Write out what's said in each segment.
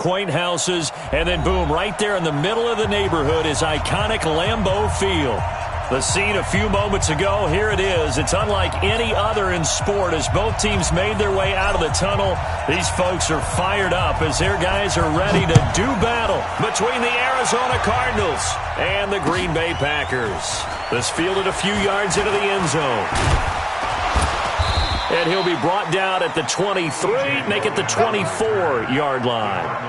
quaint houses, and then boom, right there in the middle of the neighborhood is iconic Lambeau Field. The scene a few moments ago, here it is. It's unlike any other in sport as both teams made their way out of the tunnel. These folks are fired up as their guys are ready to do battle between the Arizona Cardinals and the Green Bay Packers. This fielded a few yards into the end zone. And he'll be brought down at the 23, make it the 24-yard line.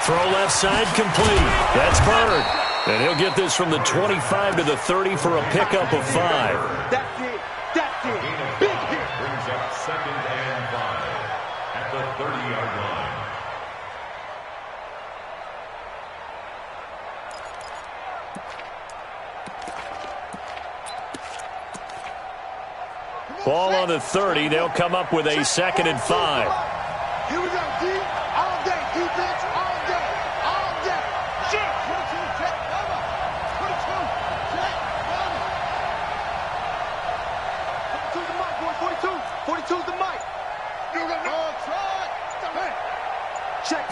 Throw left side complete. That's Bird. And he'll get this from the 25 to the 30 for a pickup of 5. That's it. That's it. Big hit. Brings up 2nd and 5 at the 30-yard line. Ball on the 30. They'll come up with a 2nd and 5. Here we go, D. All day. Defense all day. All day. Shit. 22, check. Over. 22, check. Over. 42's the mic, boy. 42. 42's the mic. You got no try. Check.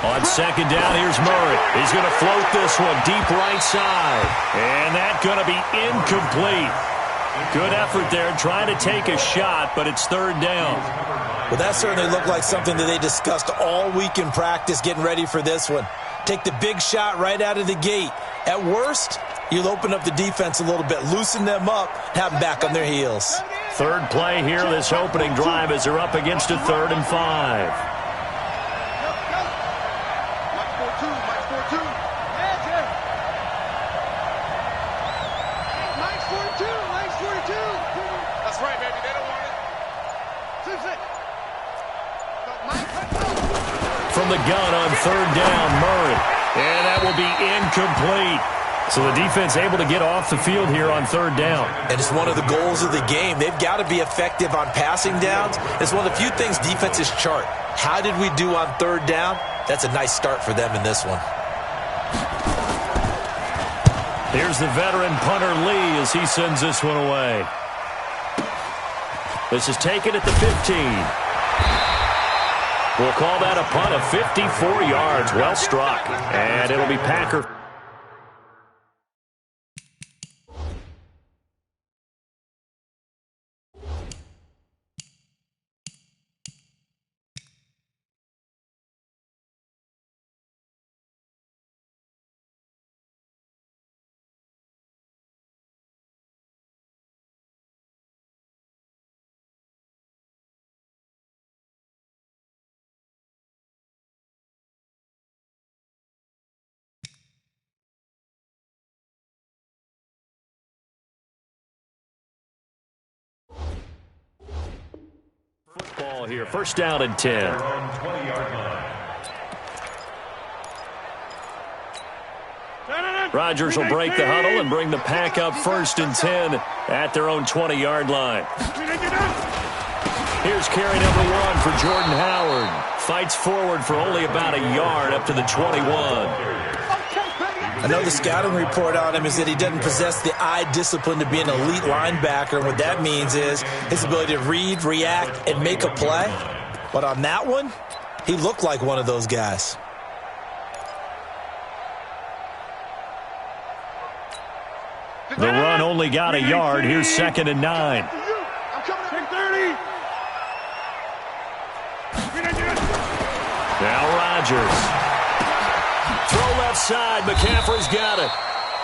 On 2nd down, here's Murray. He's going to float this one deep right side. And that's going to be incomplete. Good effort there trying to take a shot, but it's 3rd down. Well, that certainly looked like something that they discussed all week in practice getting ready for this one. Take the big shot right out of the gate. At worst, you'll open up the defense a little bit, loosen them up, have them back on their heels. 3rd play here, this opening drive as they're up against a 3rd and 5. From the gun on 3rd down, Murray. And that will be incomplete. So the defense able to get off the field here on 3rd down. And it's one of the goals of the game. They've got to be effective on passing downs. It's one of the few things defenses chart. How did we do on 3rd down? That's a nice start for them in this one. Here's the veteran punter Lee as he sends this one away. This is taken at the 15. We'll call that a punt of 54 yards. Well struck. And it'll be Packer. Football here, 1st down and 10. Rodgers will break the huddle and bring the pack up 1st and 10 at their own 20-yard line. Here's carry number 1 for Jordan Howard. Fights forward for only about a yard up to the 21. I know the scouting report on him is that he doesn't possess the eye discipline to be an elite linebacker. And what that means is his ability to read, react, and make a play. But on that one, he looked like one of those guys. The run only got a yard. Here's 2nd and 9. Now Rodgers. Throw left side. McCaffrey's got it.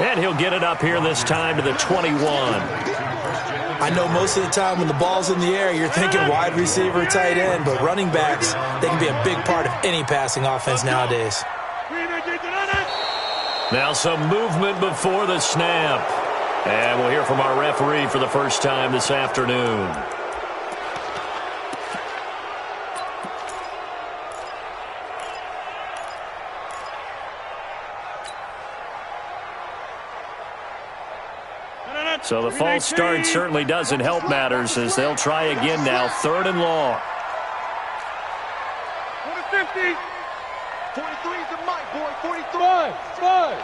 And he'll get it up here this time to the 21. I know most of the time when the ball's in the air, you're thinking wide receiver, tight end, but running backs, they can be a big part of any passing offense nowadays. Now some movement before the snap. And we'll hear from our referee for the first time this afternoon. So the false start certainly doesn't help matters as they'll try again now, 3rd and long. 50. 43 is the mic, boy. 43. Five.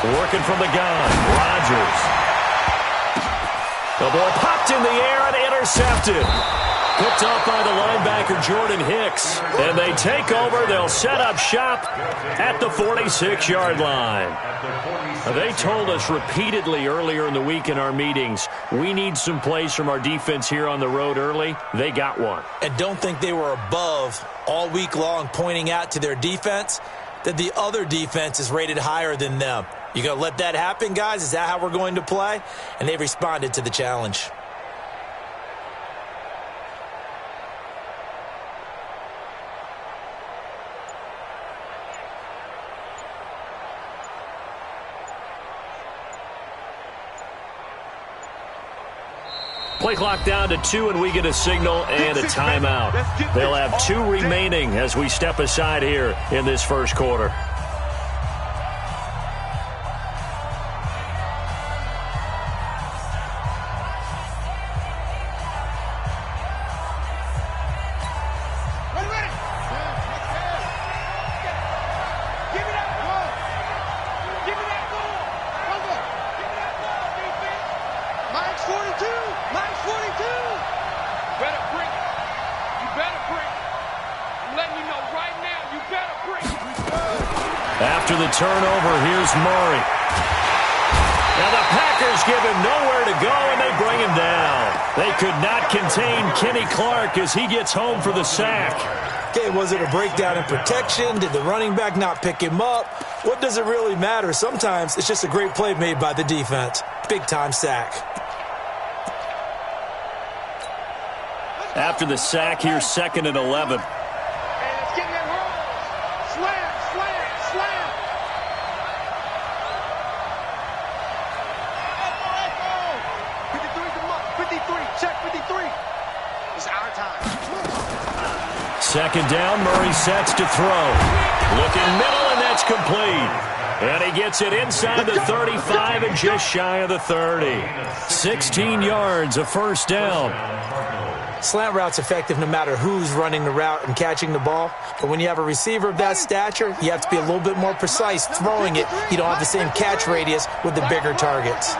Working from the gun, Rodgers. The ball popped in the air and intercepted. Picked off by the linebacker, Jordan Hicks. And they take over. They'll set up shop at the 46-yard line. Now, they told us repeatedly earlier in the week in our meetings, we need some plays from our defense here on the road early. They got one. And don't think they were above all week long pointing out to their defense that the other defense is rated higher than them. You going to let that happen, guys? Is that how we're going to play? And they responded to the challenge. Play clock down to 2, and we get a signal and a timeout. They'll have 2 remaining as we step aside here in this first quarter. After the turnover, here's Murray. Now the Packers give him nowhere to go, and they bring him down. They could not contain Kenny Clark as he gets home for the sack. Okay, was it a breakdown in protection? Did the running back not pick him up? What does it really matter? Sometimes it's just a great play made by the defense. Big-time sack. After the sack, here's 2nd and 11. Second down, Murray sets to throw. Looking middle, and that's complete. And he gets it inside the 35 and just shy of the 30. 16 yards, a first down. Slant route's effective no matter who's running the route and catching the ball. But when you have a receiver of that stature, you have to be a little bit more precise throwing it. You don't have the same catch radius with the bigger targets.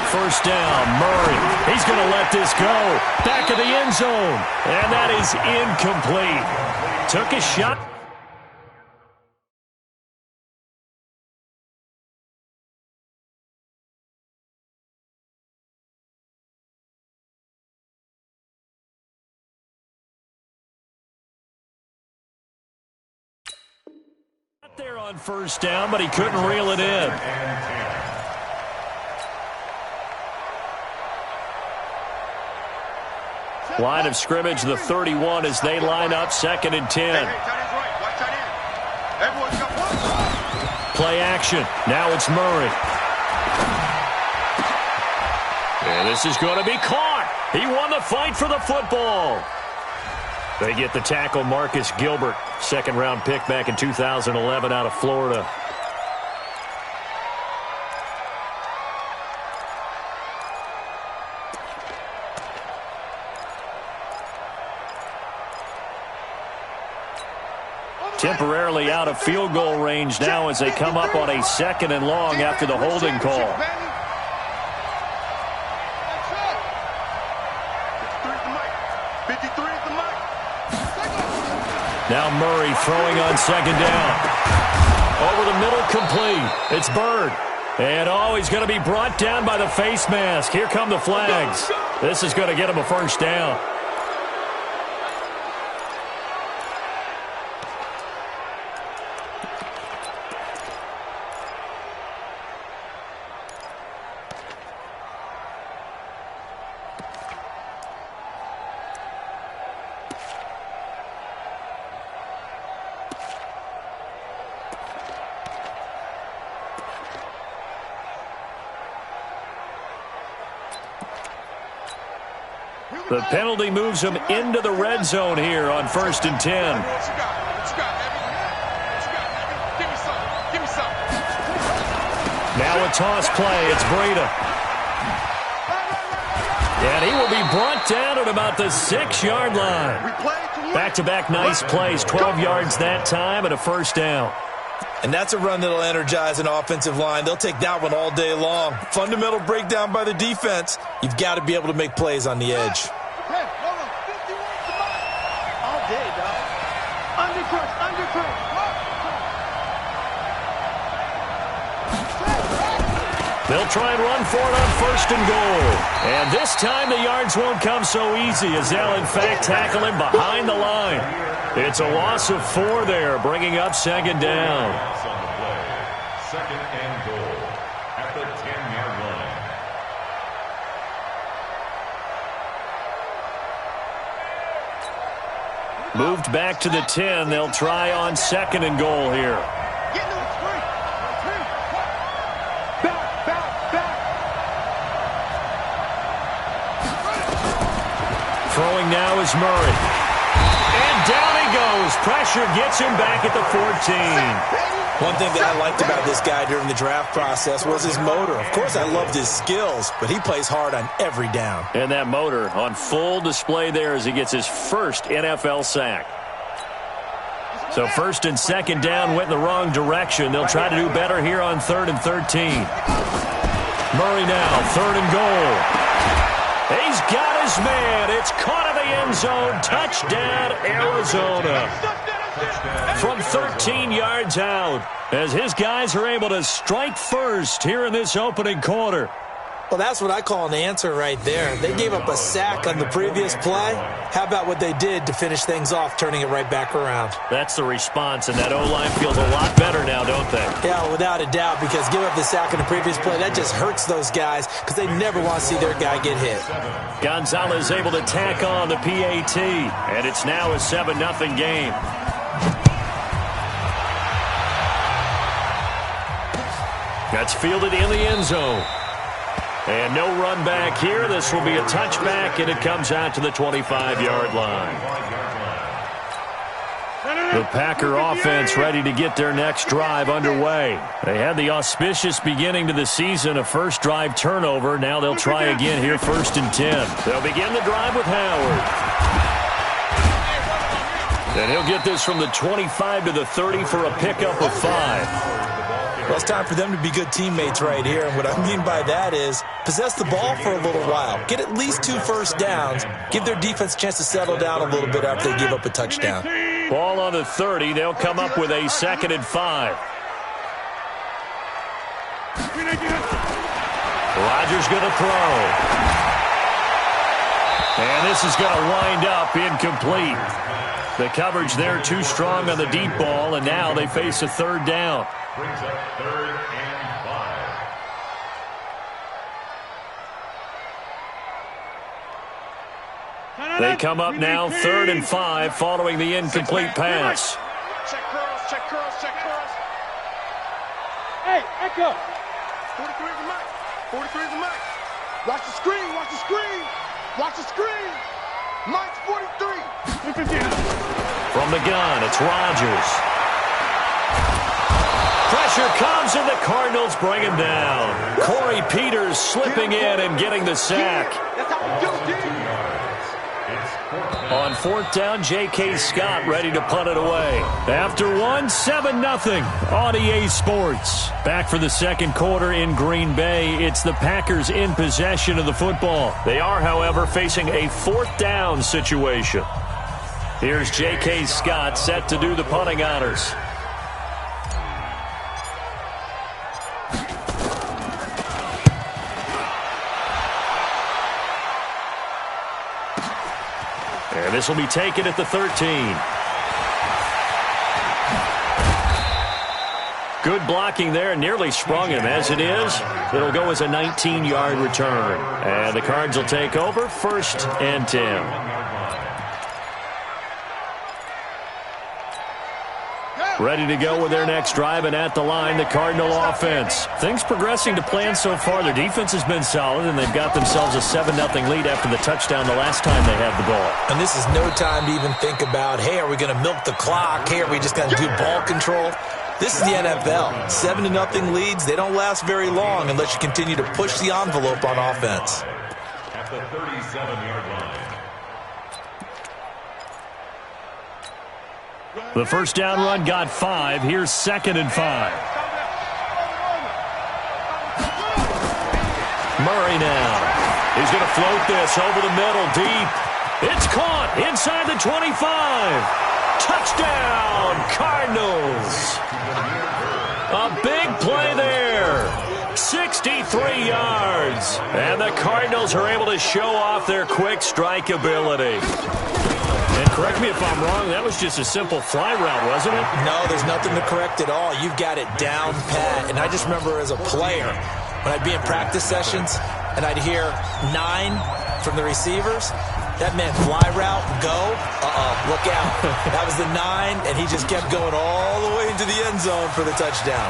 First down, Murray. He's going to let this go. Back of the end zone. And that is incomplete. Took a shot. Out there on first down, but he couldn't reel it in. Line of scrimmage, the 31, as they line up 2nd and 10. Play action. Now it's Murray. And this is going to be caught. He won the fight for the football. They get the tackle, Marcus Gilbert. 2nd-round pick back in 2011 out of Florida. Temporarily out of field goal range now as they come up on a 2nd and long after the holding call. Now Murray throwing on 2nd down. Over the middle, complete. It's Bird. And he's going to be brought down by the face mask. Here come the flags. This is going to get him a first down. The penalty moves him into the red zone here on 1st and 10. Now a toss play. It's Breida. And he will be brought down at about the 6-yard line. Back-to-back nice plays. 12 yards that time and a first down. And that's a run that'll energize an offensive line. They'll take that one all day long. Fundamental breakdown by the defense. You've got to be able to make plays on the edge. Hey, hold on. 51 to mine. All day, dog. Undercrush, undercrush. They'll try and run for it on first and goal. And this time the yards won't come so easy as they'll, in fact, tackle him behind the line. It's a loss of 4 there, bringing up second down. Second and goal at the 10-yard line. Moved back to the 10. They'll try on second and goal here. Throwing now is Murray. And down he goes. Pressure gets him back at the 14. One thing that I liked about this guy during the draft process was his motor. Of course, I loved his skills, but he plays hard on every down. And that motor on full display there as he gets his first NFL sack. So first and second down went in the wrong direction. They'll try to do better here on 3rd and 13. Murray now, 3rd and goal. He's got his man. It's caught in the end zone. Touchdown, Arizona. From 13 yards out, as his guys are able to strike first here in this opening quarter. Well, that's what I call an answer right there. They gave up a sack on the previous play. How about what they did to finish things off, turning it right back around? That's the response, and that O-line feels a lot better now, don't they? Yeah, without a doubt, because give up the sack on the previous play, that just hurts those guys because they never want to see their guy get hit. Gonzalez able to tack on the PAT, and it's now a 7-0 game. That's fielded in the end zone. And no run back here. This will be a touchback, and it comes out to the 25-yard line. The Packer offense ready to get their next drive underway. They had the auspicious beginning to the season, a first drive turnover. Now they'll try again here, 1st and 10. They'll begin the drive with Howard. And he'll get this from the 25 to the 30 for a pickup of 5. Well, it's time for them to be good teammates right here. And what I mean by that is possess the ball for a little while. Get at least 2 first downs. Give their defense a chance to settle down a little bit after they give up a touchdown. Ball on the 30. They'll come up with a 2nd and 5. Rodgers going to throw. And this is going to wind up incomplete. The coverage there too strong on the deep ball, and now they face a 3rd down. Brings up 3rd and 5. They come up now 3rd and 5 following the incomplete pass. Check curls, check curls, check curls. Hey, Echo. 43 is the mic. 43 is the mic. Watch the screen, watch the screen. Watch the screen. Mike's 43. From the gun, it's Rodgers. Pressure comes, and the Cardinals bring him down. Corey Peters slipping in and getting the sack. That's how we do it. On 4th down, J.K. Scott ready to punt it away. After 7-0 on EA Sports. Back for the 2nd quarter in Green Bay. It's the Packers in possession of the football. They are, however, facing a 4th down situation. Here's J.K. Scott set to do the punting honors. And this will be taken at the 13. Good blocking there, nearly sprung him. As it is, it'll go as a 19-yard return. And the Cards will take over, 1st and 10. Ready to go with their next drive, and at the line, the Cardinal offense. Things progressing to plan so far. Their defense has been solid, and they've got themselves a 7-0 lead after the touchdown the last time they had the ball. And this is no time to even think about, hey, are we going to milk the clock? Hey, are we just going to do ball control? This is the NFL. 7-0 leads, they don't last very long unless you continue to push the envelope on offense. At the 37-yard line. The first down run got 5. Here's 2nd and 5. Murray now. He's going to float this over the middle, deep. It's caught inside the 25. Touchdown, Cardinals. A big play there. 63 yards. And the Cardinals are able to show off their quick strike ability. And correct me if I'm wrong, that was just a simple fly route, wasn't it? No, there's nothing to correct at all. You've got it down pat. And I just remember as a player, when I'd be in practice sessions and I'd hear 9 from the receivers, that meant fly route, go, look out. That was the 9, and he just kept going all the way into the end zone for the touchdown.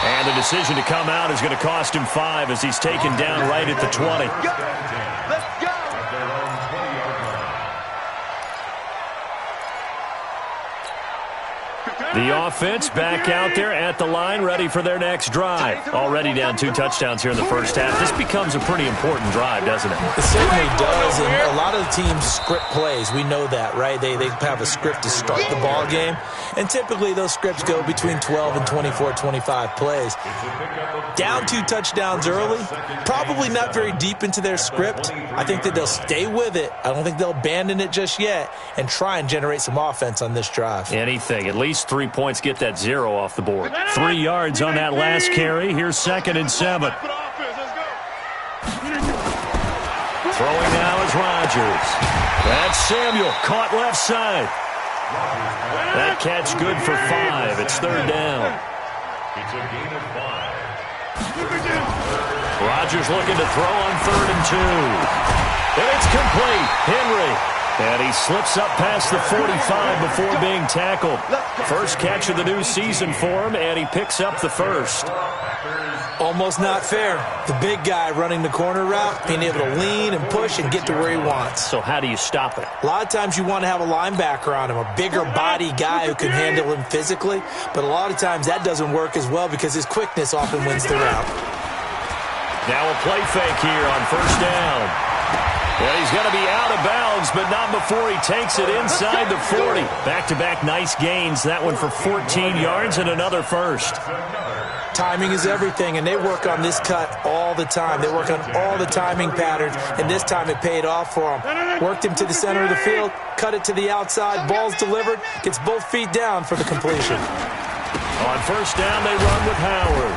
And the decision to come out is going to cost him 5 as he's taken down right at the 20. Let's go. At their own 20-yard line. The offense back out there at the line, ready for their next drive. Already down 2 touchdowns here in the first half. This becomes a pretty important drive, doesn't it? It certainly does, and a lot of the teams script plays. We know that, right? They have a script to start the ball game, and typically those scripts go between 12 and 24, 25 plays. Down 2 touchdowns early, probably not very deep into their script. I think that they'll stay with it. I don't think they'll abandon it just yet and try and generate some offense on this drive. Anything. At least 3 points, get that 0 off the board. 3 yards on that last carry. Here's 2nd and 7. Throwing now is Rodgers. That's Samuel, caught left side. That catch good for 5. It's 3rd down. It's a gain of 5. Rodgers looking to throw on 3rd and 2. And it's complete. Henry. And he slips up past the 45 before being tackled. First catch of the new season for him, and he picks up the first. Almost not fair. The big guy running the corner route, being able to lean and push and get to where he wants. So how do you stop it? A lot of times you want to have a linebacker on him, a bigger body guy who can handle him physically, but a lot of times that doesn't work as well because his quickness often wins the route. Now a play fake here on 1st down. Well, he's going to be out of bounds, but not before he takes it inside the 40. Back-to-back nice gains. That one for 14 yards and another first. Timing is everything, and they work on this cut all the time. They work on all the timing patterns, and this time it paid off for him. Worked him to the center of the field, cut it to the outside, ball's delivered, gets both feet down for the completion. On 1st down, they run with Howard.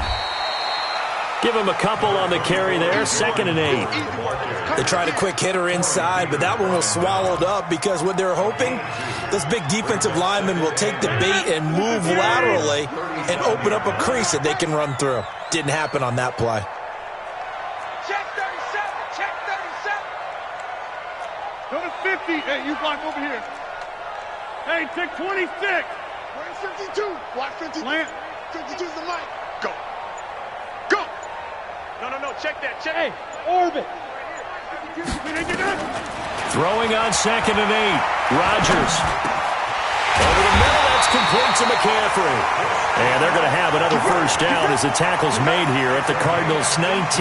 Give him a couple on the carry there, 2nd and 8. They tried a quick hitter inside, but that one was swallowed up because what they're hoping, those big defensive linemen will take the bait and move laterally and open up a crease that they can run through. Didn't happen on that play. Check 37. Check 37. Number 50. Hey, you block over here. Hey, check 26. Where's 52? Block 52. 52's the mic. Go. Go. No. Check that. Check. Hey, orbit. Throwing on 2nd and 8. Rodgers. Over the middle, that's complete to McCaffrey. And they're going to have another first down as the tackle's made here at the Cardinals' 19.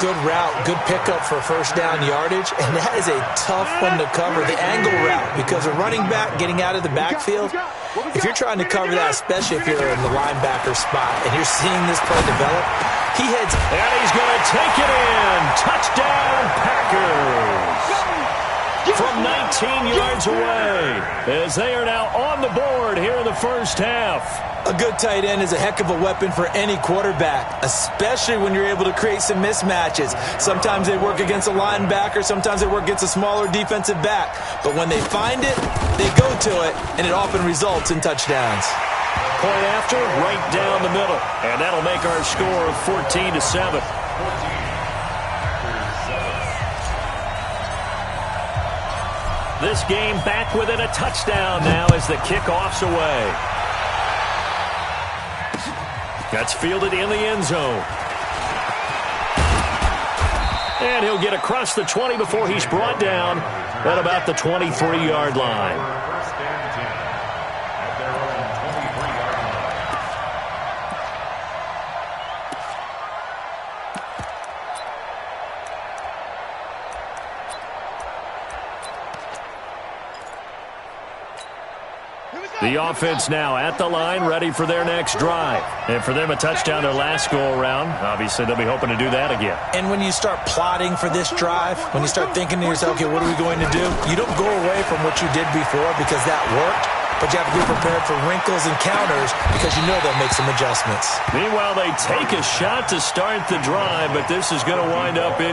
Good route, good pickup for first down yardage, and that is a tough one to cover, the angle route, because a running back getting out of the backfield, if you're trying to cover that, especially if you're in the linebacker spot and you're seeing this play develop, he heads, and he's going to take it in. Touchdown, Packers. From 19 yards away, as they are now on the board here in the first half. A good tight end is a heck of a weapon for any quarterback, especially when you're able to create some mismatches. Sometimes they work against a linebacker, sometimes they work against a smaller defensive back. But when they find it, they go to it, and it often results in touchdowns. Point after, right down the middle. And that'll make our score of 14-7. This game back within a touchdown now as the kickoff's away. That's fielded in the end zone. And he'll get across the 20 before he's brought down at about the 23-yard line. The offense now at the line, ready for their next drive. And for them, a touchdown their last go-around. Obviously, they'll be hoping to do that again. And when you start plotting for this drive, when you start thinking to yourself, okay, what are we going to do? You don't go away from what you did before because that worked, but you have to be prepared for wrinkles and counters because you know they'll make some adjustments. Meanwhile, they take a shot to start the drive, but this is going to wind up in.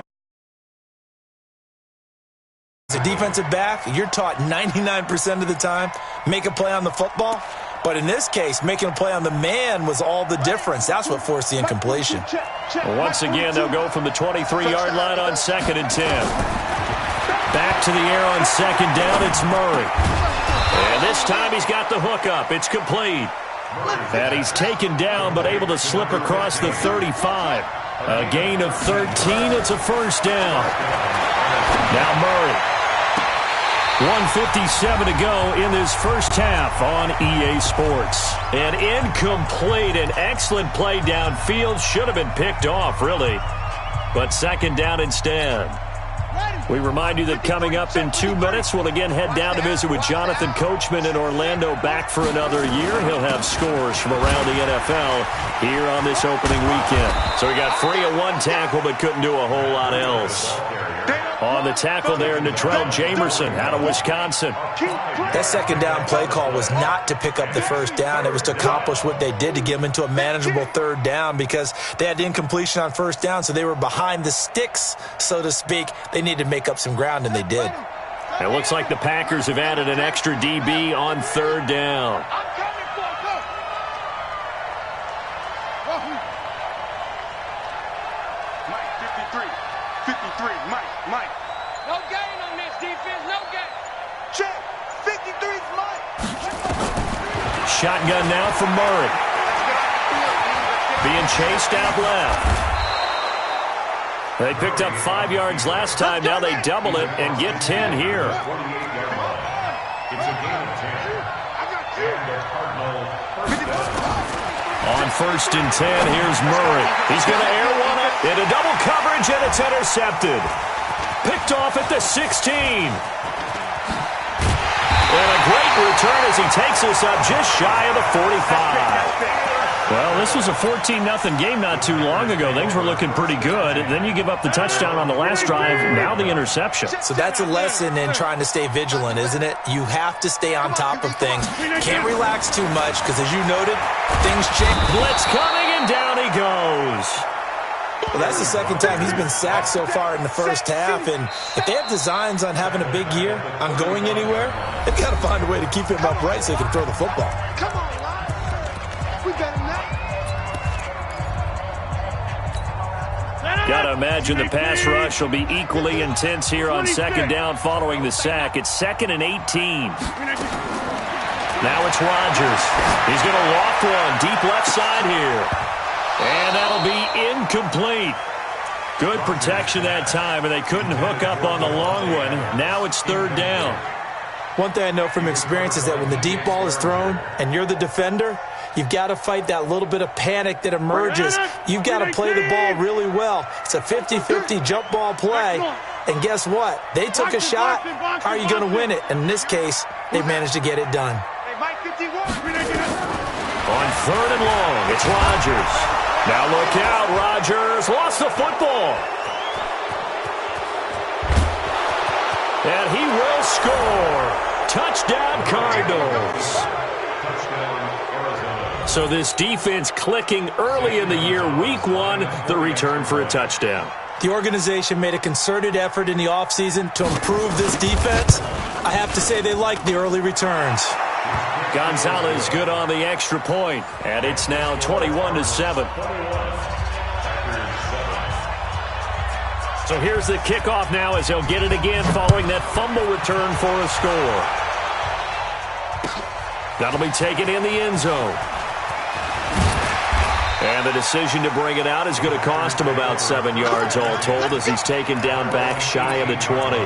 As a defensive back, you're taught 99% of the time, make a play on the football. But in this case, making a play on the man was all the difference. That's what forced the incompletion. Well, once again, they'll go from the 23-yard line on 2nd and 10. Back to the air on 2nd down, it's Murray. And this time he's got the hook up. It's complete. And he's taken down, but able to slip across the 35. A gain of 13. It's a first down. Now Murray. 1:57 to go in this first half on EA Sports. An incomplete and excellent play downfield. Should have been picked off, really. But 2nd down instead. We remind you that coming up in 2 minutes, we'll again head down to visit with Jonathan Coachman in Orlando, back for another year. He'll have scores from around the NFL here on this opening weekend. So we got 3 of 1 tackle, but couldn't do a whole lot else. On the tackle there, Natrell Jamerson out of Wisconsin. That 2nd down play call was not to pick up the first down. It was to accomplish what they did to get them into a manageable 3rd down because they had incompletion on 1st down, so they were behind the sticks, so to speak. They needed to make up some ground, and they did. It looks like the Packers have added an extra DB on 3rd down. Mike. No gain on this defense, no gain. Check. 53's Mike. Shotgun now from Murray. Being chased out left. They picked up 5 yards last time. Now they double it and get 10 here. It's a gain of 10. And the Cardinals first down. On 1st and 10, here's Murray. He's going to air one up into double coverage, and it's intercepted. Picked off at the 16. And a great return as he takes us up just shy of the 45. Well, this was a 14-0 game not too long ago. Things were looking pretty good. Then you give up the touchdown on the last drive, now the interception. So that's a lesson in trying to stay vigilant, isn't it? You have to stay on top of things. Can't relax too much because, as you noted, things change. Blitz coming, and down he goes. Well, that's the 2nd time he's been sacked so far in the first half, and if they have designs on having a big year, on going anywhere, they've got to find a way to keep him upright so he can throw the football. Come on, Lyle. We got him now. Got to imagine the pass rush will be equally intense here on 2nd down following the sack. It's 2nd and 18. Now it's Rodgers. He's going to loft one deep left side here. And that'll be incomplete. Good protection that time, and they couldn't hook up on the long one. Now it's 3rd down. One thing I know from experience is that when the deep ball is thrown and you're the defender, you've got to fight that little bit of panic that emerges. You've got to play the ball really well. It's a 50-50 jump ball play. And guess what? They took a shot. How are you going to win it? And in this case, they managed to get it done. On 3rd and long, it's Rodgers. Now look out, Rodgers lost the football. And he will score. Touchdown, Cardinals. So this defense clicking early in the year, week 1, the return for a touchdown. The organization made a concerted effort in the offseason to improve this defense. I have to say they like the early returns. Gonzalez good on the extra point, and it's now 21-7. So here's the kickoff now as they'll get it again following that fumble return for a score. That'll be taken in the end zone. And the decision to bring it out is going to cost him about 7 yards all told as he's taken down back shy of the 20.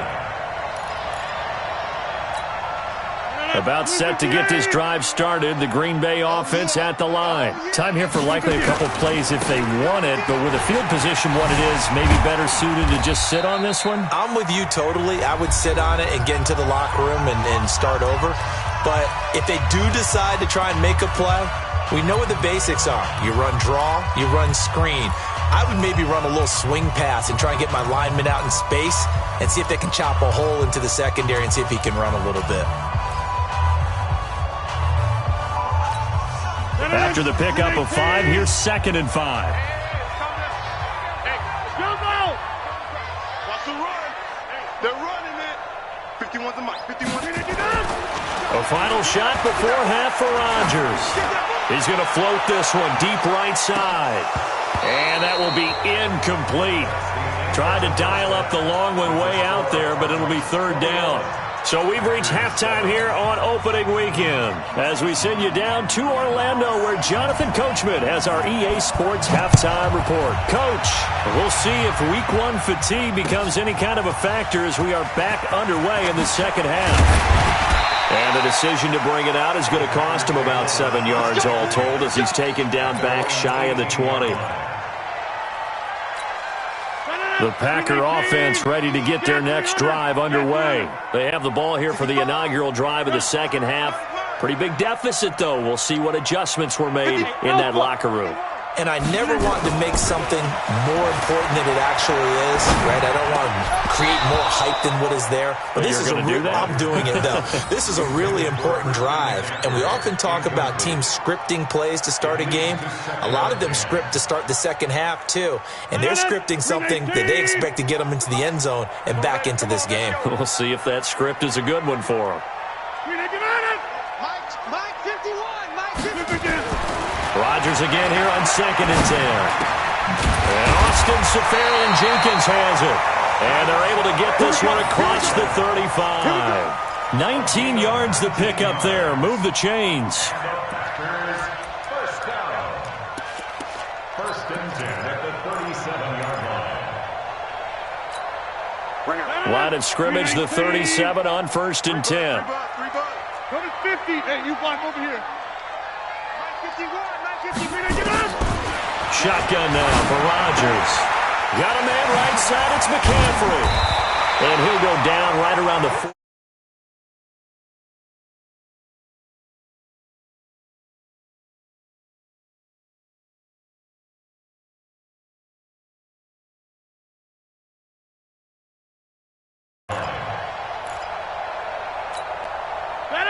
About set to get this drive started, the Green Bay offense at the line. Time here for likely a couple plays if they want it, but with the field position what it is, maybe better suited to just sit on this one? I'm with you totally. I would sit on it and get into the locker room and start over. But if they do decide to try and make a play, we know what the basics are. You run draw, you run screen. I would maybe run a little swing pass and try and get my lineman out in space and see if they can chop a hole into the secondary and see if he can run a little bit. After the pickup of 5, here's 2nd and 5. Watch the run. They're running it. 51's the mic. 51. A final shot before half for Rodgers. He's going to float this one deep right side. And that will be incomplete. Tried to dial up the long one way out there, but it'll be 3rd down. So we've reached halftime here on opening weekend as we send you down to Orlando where Jonathan Coachman has our EA Sports halftime report. Coach, we'll see if week 1 fatigue becomes any kind of a factor as we are back underway in the second half. And the decision to bring it out is going to cost him about 7 yards all told as he's taken down back shy of the 20. The Packer offense ready to get their next drive underway. They have the ball here for the inaugural drive of the second half. Pretty big deficit, though. We'll see what adjustments were made in that locker room. And I never want to make something more important than it actually is, right? I don't want to create more hype than what is there. But this is I'm doing it, though. This is a really important drive. And we often talk about teams scripting plays to start a game. A lot of them script to start the second half, too. And they're scripting something that they expect to get them into the end zone and back into this game. We'll see if that script is a good one for them. Mike 51. Mike 51. Rodgers again here on 2nd and 10. And Austin Seferian-Jenkins has it. And they're able to get this one across the 35. 19 yards the pick up there. Move the chains. First down. 1st and 10 at the 37-yard line. Line of scrimmage, the 37 on 1st and 10. Go to 50. Hey, you block over here. 51. Shotgun now for Rodgers. Got a man right side. It's McCaffrey. And he'll go down right around the 4.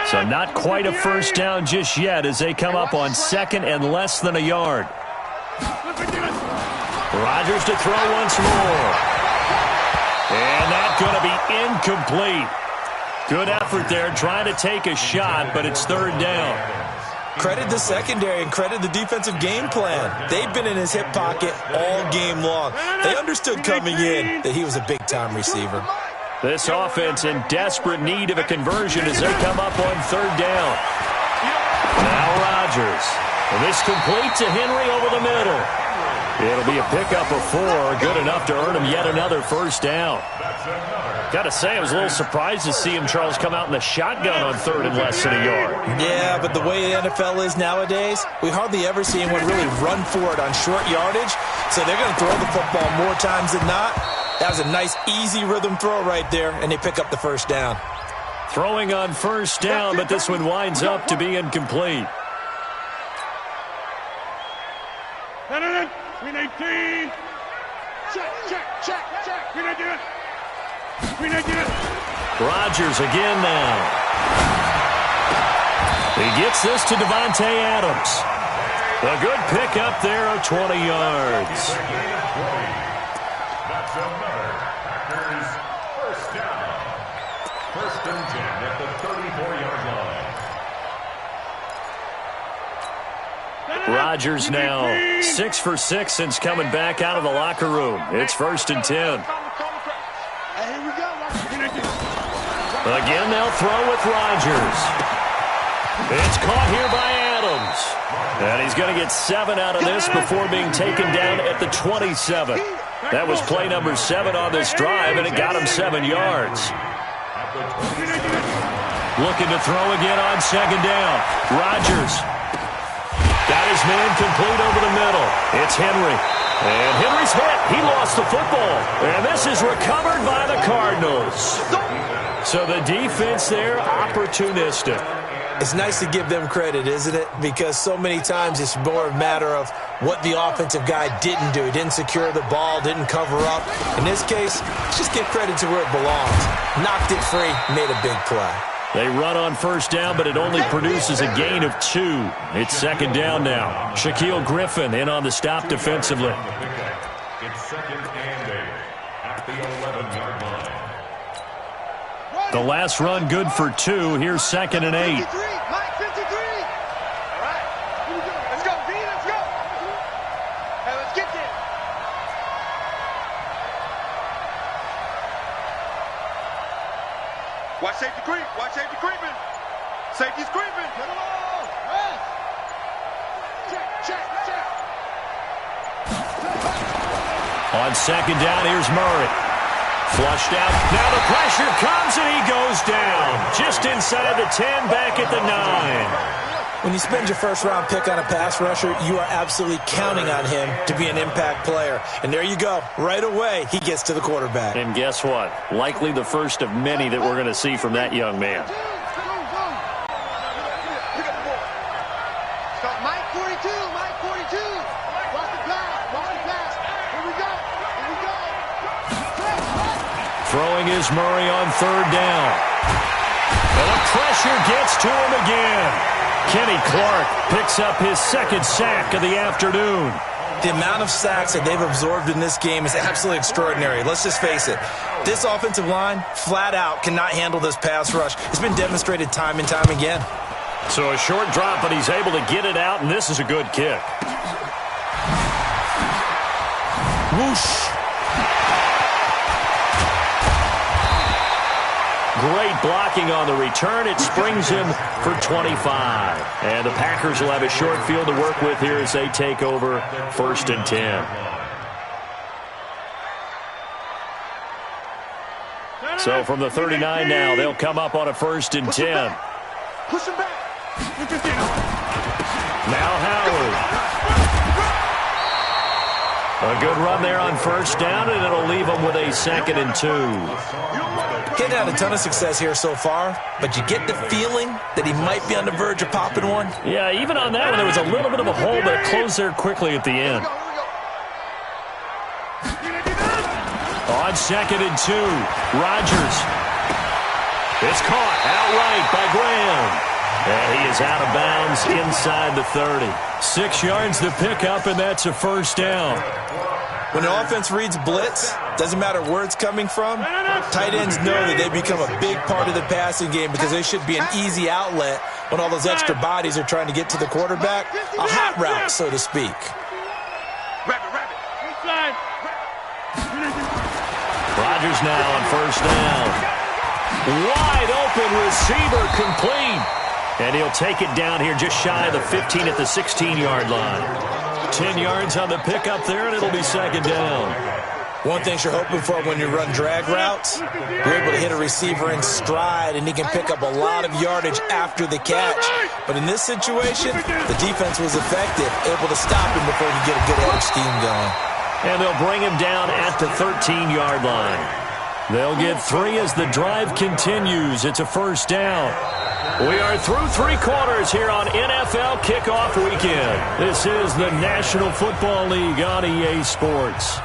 So not quite a first down just yet as they come up on 2nd and less than a yard. Rodgers to throw once more. And that's going to be incomplete. Good effort there trying to take a shot, but it's 3rd down. Credit the secondary and credit the defensive game plan. They've been in his hip pocket all game long. They understood coming in that he was a big-time receiver. This offense in desperate need of a conversion as they come up on 3rd down. Now Rodgers. And this complete to Henry over the middle. It'll be a pickup of 4. Good enough to earn him yet another first down. Got to say, I was a little surprised to see him, Charles, come out in the shotgun on 3rd and less than a yard. Yeah, but the way the NFL is nowadays, we hardly ever see anyone really run for it on short yardage. So they're going to throw the football more times than not. That was a nice, easy rhythm throw right there, and they pick up the first down. Throwing on first down, but this one winds up to be incomplete. 319. Check. Rodgers again now. He gets this to Devontae Adams. A good pickup there of 20 yards. That's another Packers first down. 1st and 10 at the 34-yard line. Rodgers now 6 for 6 since coming back out of the locker room. It's 1st and 10. Again, they'll throw with Rodgers. It's caught here by Adams. And he's going to get 7 out of this before being taken down at the 27. That was play number 7 on this drive, and it got him 7 yards. Looking to throw again on 2nd down. Rodgers. Got his man complete over the middle. It's Henry. And Henry's hit. He lost the football. And this is recovered by the Cardinals. So the defense there, opportunistic. It's nice to give them credit, isn't it? Because so many times it's more a matter of what the offensive guy didn't do. He didn't secure the ball, didn't cover up. In this case, just give credit to where it belongs. Knocked it free, made a big play. They run on first down, but it only produces a gain of 2. It's second down now. Shaquille Griffin in on the stop defensively. It's second and 8 at the 11-yard line. The last run good for 2. Here's second and 8. 53, Mike, 53. All right, here we go. Let's go, V, let's go. Hey, let's get there. Watch safety creep. Watch safety creeping. Safety's creeping. Get him off. Check, check, check. On second down, here's Murray. Flushed out. Now the pressure comes, and he goes down. Just inside the 10, back at the 9. When you spend your first-round pick on a pass rusher, you are absolutely counting on him to be an impact player. And there you go. Right away, he gets to the quarterback. And guess what? Likely the first of many that we're going to see from that young man. Start Mike 42, Mike 42. Watch the pass, watch the pass. Here we go, here we go. Throwing is Murray on third down. And the pressure gets to him again. Kenny Clark picks up his second sack of the afternoon. The amount of sacks that they've absorbed in this game is absolutely extraordinary. Let's just face it. This offensive line, flat out, cannot handle this pass rush. It's been demonstrated time and time again. So a short drop, but he's able to get it out, and this is a good kick. Whoosh. Great blocking on the return. It springs him for 25. And the Packers will have a short field to work with here as they take over first and 10. So from the 39 now, they'll come up on a first and 10. Push him back. Now Howard. A good run there on first down, and it'll leave them with a second and 2. He's had a ton of success here so far, but you get the feeling that he might be on the verge of popping one. Yeah, even on that one, there was a little bit of a hole, but it closed there quickly at the end. On second and 2, Rodgers. It's caught outright by Graham. And he is out of bounds inside the 30. 6 yards to pick up, and that's a first down. When an offense reads blitz, doesn't matter where it's coming from, tight ends know that they become a big part of the passing game because they should be an easy outlet when all those extra bodies are trying to get to the quarterback. A hot route, so to speak. Rodgers now on first down. Wide open receiver complete. And he'll take it down here just shy of the 15 at the 16-yard line. 10 yards on the pickup there, and it'll be second down. One thing you're hoping for when you run drag routes, you're able to hit a receiver in stride, and he can pick up a lot of yardage after the catch. But in this situation, the defense was effective, able to stop him before he get a good head of steam going. And they'll bring him down at the 13-yard line. They'll get 3 as the drive continues. It's a first down. We are through 3 quarters here on NFL Kickoff Weekend. This is the National Football League on EA Sports.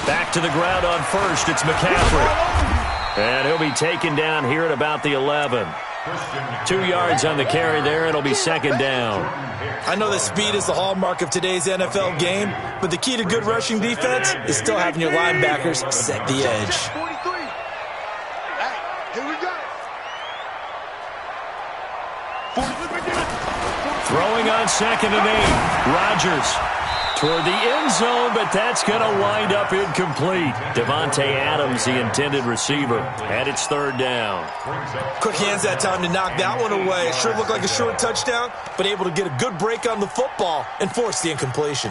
Back to the ground on first. It's McCaffrey. And he'll be taken down here at about the 11. 2 yards on the carry there. It'll be second down. I know that speed is the hallmark of today's NFL game, but the key to good rushing defense is still having your linebackers set the edge. Throwing on second and 8. Rodgers toward the end zone, but that's going to wind up incomplete. Devontae Adams, the intended receiver, and it's third down. Quick hands that time to knock that one away. It sure looked like a short touchdown, but able to get a good break on the football and force the incompletion.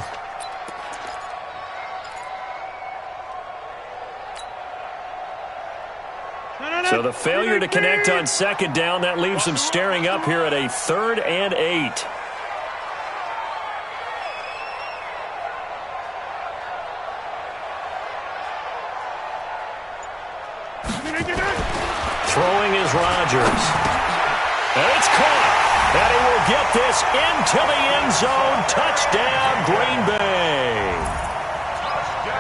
So the failure to connect on second down, that leaves them staring up here at a 3rd and 8. Throwing is Rodgers. And it's caught. And he will get this into the end zone. Touchdown, Green Bay.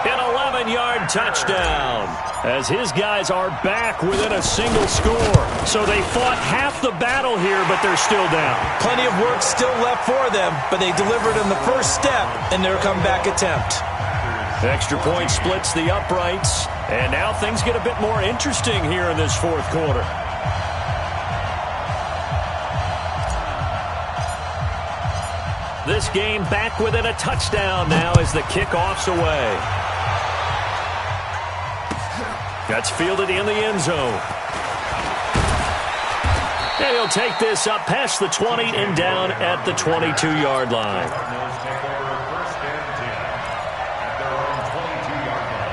An 11-yard touchdown. As his guys are back within a single score. So they fought half the battle here, but they're still down. Plenty of work still left for them, but they delivered in the first step in their comeback attempt. Extra point splits the uprights. And now things get a bit more interesting here in this fourth quarter. This game back within a touchdown now as the kickoff's away. That's fielded in the end zone. And he'll take this up past the 20 and down at the 22-yard line. Cardinals take over first and 10 at their own 22-yard line.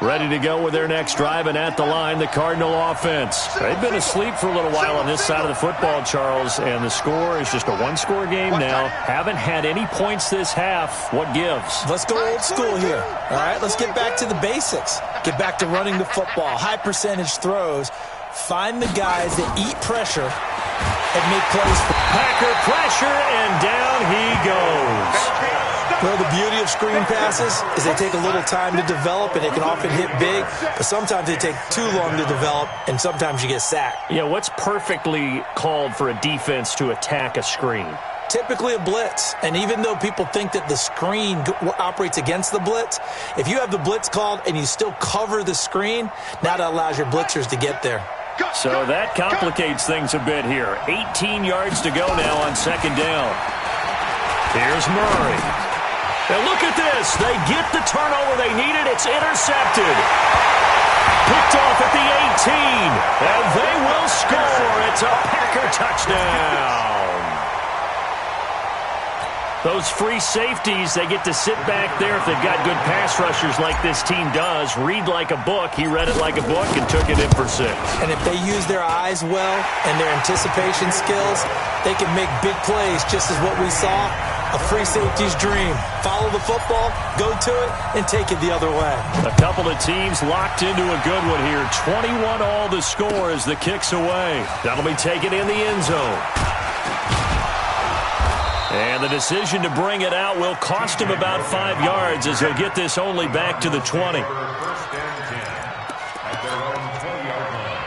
Ready to go with their next drive, and at the line, the Cardinal offense. They've been asleep for a little while on this side of the football, Charles, and the score is just a one-score game now. Haven't had any points this half. What gives? Let's go old school here. All right, let's get back to the basics. Get back to running the football, high percentage throws. Find the guys that eat pressure and make plays. Packer pressure, and down he goes. Well, the beauty of screen passes is they take a little time to develop, and they can often hit big, but sometimes they take too long to develop, and sometimes you get sacked. Yeah, what's perfectly called for a defense to attack a screen? Typically a blitz, and even though people think that the screen operates against the blitz, if you have the blitz called and you still cover the screen, now that allows your blitzers to get there. So that complicates things a bit here. 18 yards to go now on second down. Here's Murray. And look at this. They get the turnover they needed. It's intercepted. Picked off at the 18. And they will score. It's a Packer touchdown. Those free safeties, they get to sit back there if they've got good pass rushers like this team does. Read like a book. He read it like a book and took it in for 6. And if they use their eyes well and their anticipation skills, they can make big plays, just as what we saw. A free safety's dream. Follow the football, go to it, and take it the other way. A couple of teams locked into a good one here. 21-all the score as the kick's away. That'll be taken in the end zone. And the decision to bring it out will cost him about 5 yards as he'll get this only back to the 20. First and 10 at their own 20-yard line.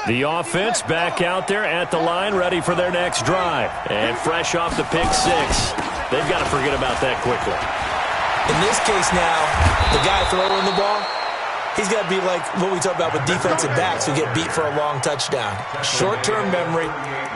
The offense back out there at the line, ready for their next drive. And fresh off the pick 6. They've got to forget about that quickly. In this case now, the guy throwing the ball, he's got to be like what we talk about with defensive backs who get beat for a long touchdown. Short-term memory,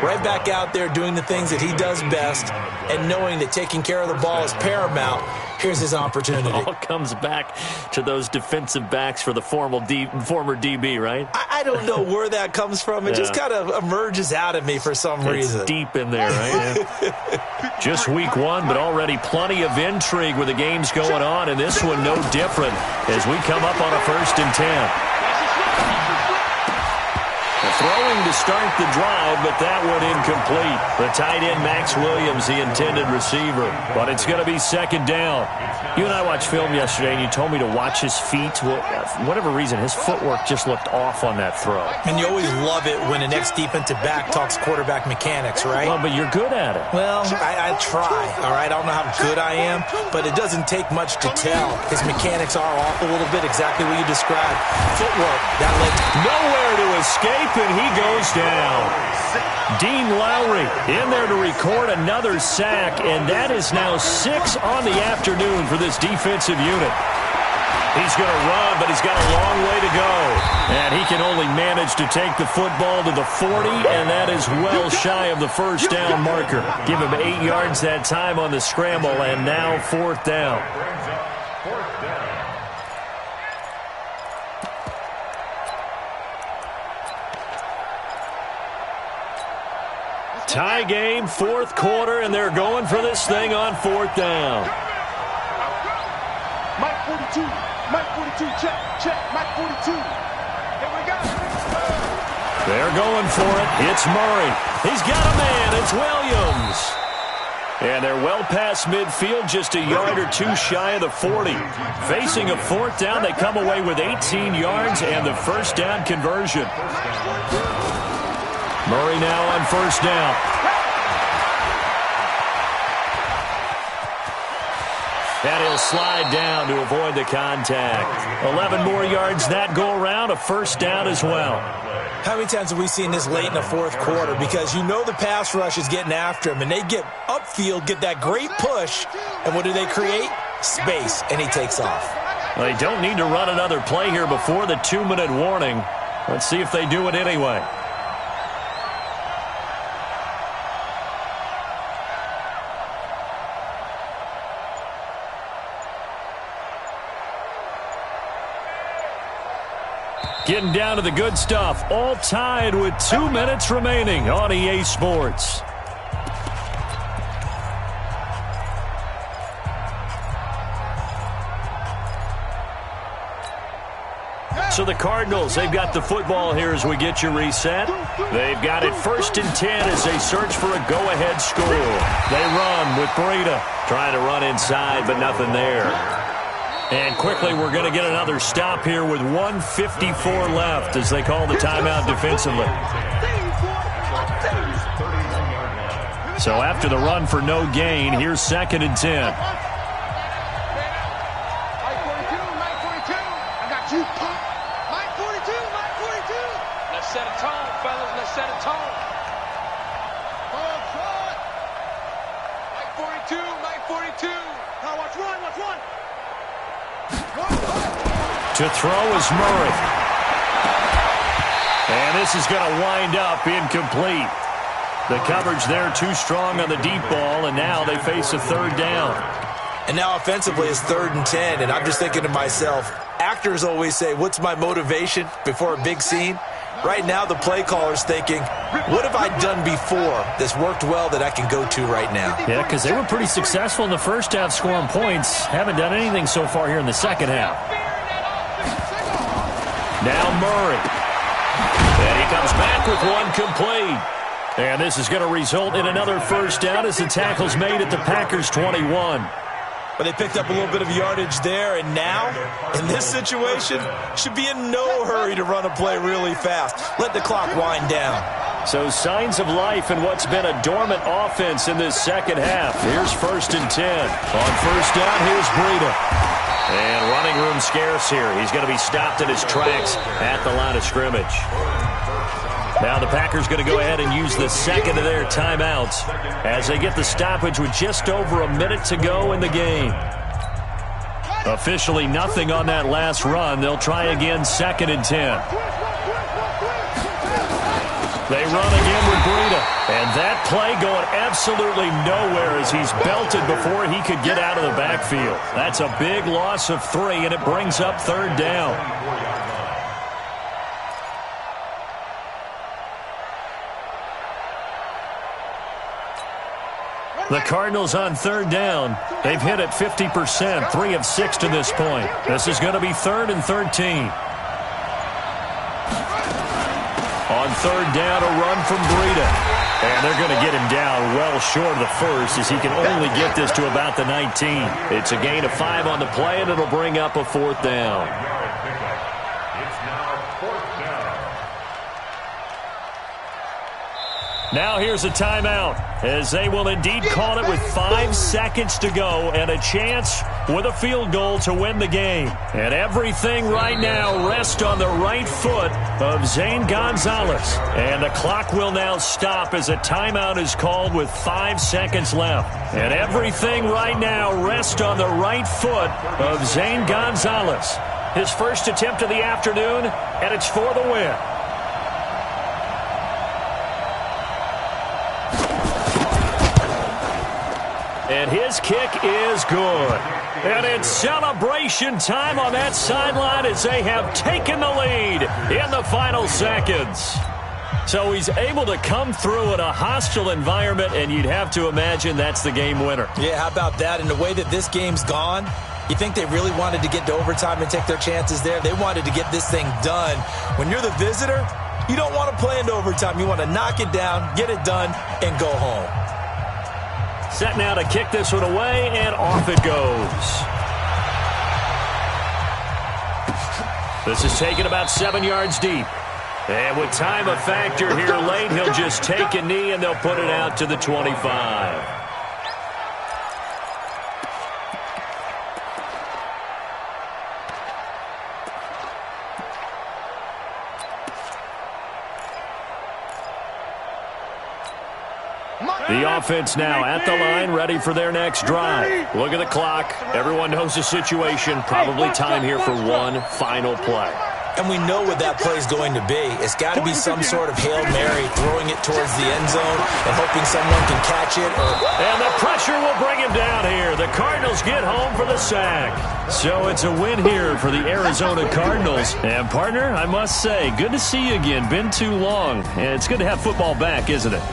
right back out there doing the things that he does best, and knowing that taking care of the ball is paramount. Here's his opportunity. It all comes back to those defensive backs for the former DB, right? I don't know where that comes from. It just kind of emerges out of me for some reason. It's deep in there, right? Yeah. Just week 1, but already plenty of intrigue with the games going on, and this one no different as we come up on a 1st and 10. Throwing to start the drive, but that one incomplete. The tight end, Max Williams, the intended receiver. But it's going to be second down. You and I watched film yesterday, and you told me to watch his feet. Well, for whatever reason, his footwork just looked off on that throw. And you always love it when the next defensive back talks quarterback mechanics, right? Well, but you're good at it. Well, I try, all right? I don't know how good I am, but it doesn't take much to tell. His mechanics are off a little bit, exactly what you described. Footwork, that led nowhere to escape, and he goes down. Dean Lowry in there to record another sack, and that is now 6 on the afternoon for this defensive unit. He's going to run, but he's got a long way to go. And he can only manage to take the football to the 40, and that is well shy of the first down marker. Give him 8 yards that time on the scramble, and now 4th down. Tie game, fourth quarter, and they're going for this thing on fourth down. Mike 42. Mike 42. Check. Mike 42. Here we go. They're going for it. It's Murray. He's got a man. It's Williams. And they're well past midfield, just a yard or two shy of the 40. Facing a fourth down, they come away with 18 yards and the first down conversion. Murray now on first down. And he'll slide down to avoid the contact. 11 more yards that go around, a first down as well. How many times have we seen this late in the fourth quarter? Because you know the pass rush is getting after him, and they get upfield, get that great push, and what do they create? Space, and he takes off. Well, they don't need to run another play here before the 2-minute warning. Let's see if they do it anyway. Getting down to the good stuff, all tied with 2 minutes remaining on EA Sports. So the Cardinals, they've got the football here as we get you reset. They've got it 1st and 10 as they search for a go-ahead score. They run with Breida, trying to run inside, but nothing there. And quickly, we're going to get another stop here with 1:54 left as they call the timeout defensively. So after the run for no gain, here's 2nd and 10. Mike 42. Mike 42. I got you. Mike 42. Mike 42. Let's set a tone, fellas. Let's set a tone. Mike 42. Mike 42. Now watch one. Watch one. To throw is Murray. And this is going to wind up incomplete. The coverage there too strong on the deep ball, and now they face a third down. And now offensively it's 3rd and 10, and I'm just thinking to myself, actors always say, what's my motivation before a big scene? Right now the play caller's thinking, what have I done before that's worked well that I can go to right now? Yeah, because they were pretty successful in the first half scoring points. Haven't done anything so far here in the second half. Now Murray. And he comes back with one complete. And this is going to result in another first down as the tackle's made at the Packers' 21. But they picked up a little bit of yardage there, and now, in this situation, should be in no hurry to run a play really fast. Let the clock wind down. So signs of life in what's been a dormant offense in this second half. Here's 1st and 10. On first down, here's Breida. And running room scarce here. He's going to be stopped in his tracks at the line of scrimmage. Now the Packers going to go ahead and use the second of their timeouts as they get the stoppage with just over a minute to go in the game. Officially nothing on that last run. They'll try again 2nd and 10. They run again with Breida. And that play going absolutely nowhere as he's belted before he could get out of the backfield. That's a big loss of 3, and it brings up 3rd down. The Cardinals on 3rd down. They've hit it 50%, 3 of 6 to this point. This is going to be 3rd and 13. On 3rd down, a run from Breida. And they're going to get him down well short of the first as he can only get this to about the 19. It's a gain of 5 on the play, and it'll bring up a 4th down. Now here's a timeout as they will indeed call it with 5 seconds to go and a chance with a field goal to win the game. And everything right now rests on the right foot of Zane Gonzalez. And the clock will now stop as a timeout is called with 5 seconds left. And everything right now rests on the right foot of Zane Gonzalez. His first attempt of the afternoon, and it's for the win. And his kick is good. And it's celebration time on that sideline as they have taken the lead in the final seconds. So he's able to come through in a hostile environment, and you'd have to imagine that's the game winner. Yeah, how about that? And the way that this game's gone, you think they really wanted to get to overtime and take their chances there? They wanted to get this thing done. When you're the visitor, you don't want to play into overtime. You want to knock it down, get it done, and go home. Set now to kick this one away, and off it goes. This is taken about 7 yards deep. And with time a factor here late, he'll just take a knee, and they'll put it out to the 25. The offense now at the line, ready for their next drive. Look at the clock. Everyone knows the situation. Probably time here for one final play. And we know what that play is going to be. It's got to be some sort of Hail Mary, throwing it towards the end zone and hoping someone can catch it. And the pressure will bring him down here. The Cardinals get home for the sack. So it's a win here for the Arizona Cardinals. And, partner, I must say, good to see you again. Been too long. And it's good to have football back, isn't it?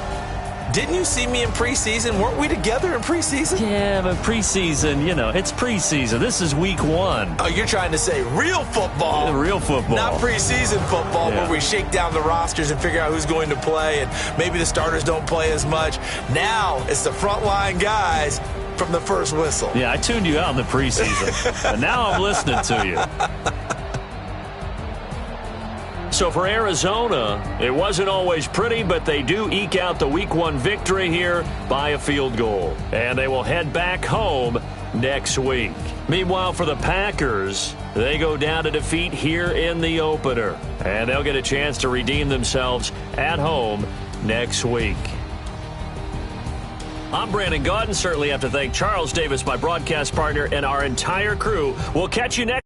Didn't you see me in preseason? Weren't we together in preseason? Yeah, but preseason, you know, it's preseason. This is week 1. Oh, you're trying to say real football. Yeah, real football. Not preseason football where we shake down the rosters and figure out who's going to play, and maybe the starters don't play as much. Now it's the frontline guys from the first whistle. Yeah, I tuned you out in the preseason, and now I'm listening to you. So for Arizona, it wasn't always pretty, but they do eke out the Week 1 victory here by a field goal. And they will head back home next week. Meanwhile, for the Packers, they go down to defeat here in the opener. And they'll get a chance to redeem themselves at home next week. I'm Brandon Gaudin. Certainly have to thank Charles Davis, my broadcast partner, and our entire crew. We'll catch you next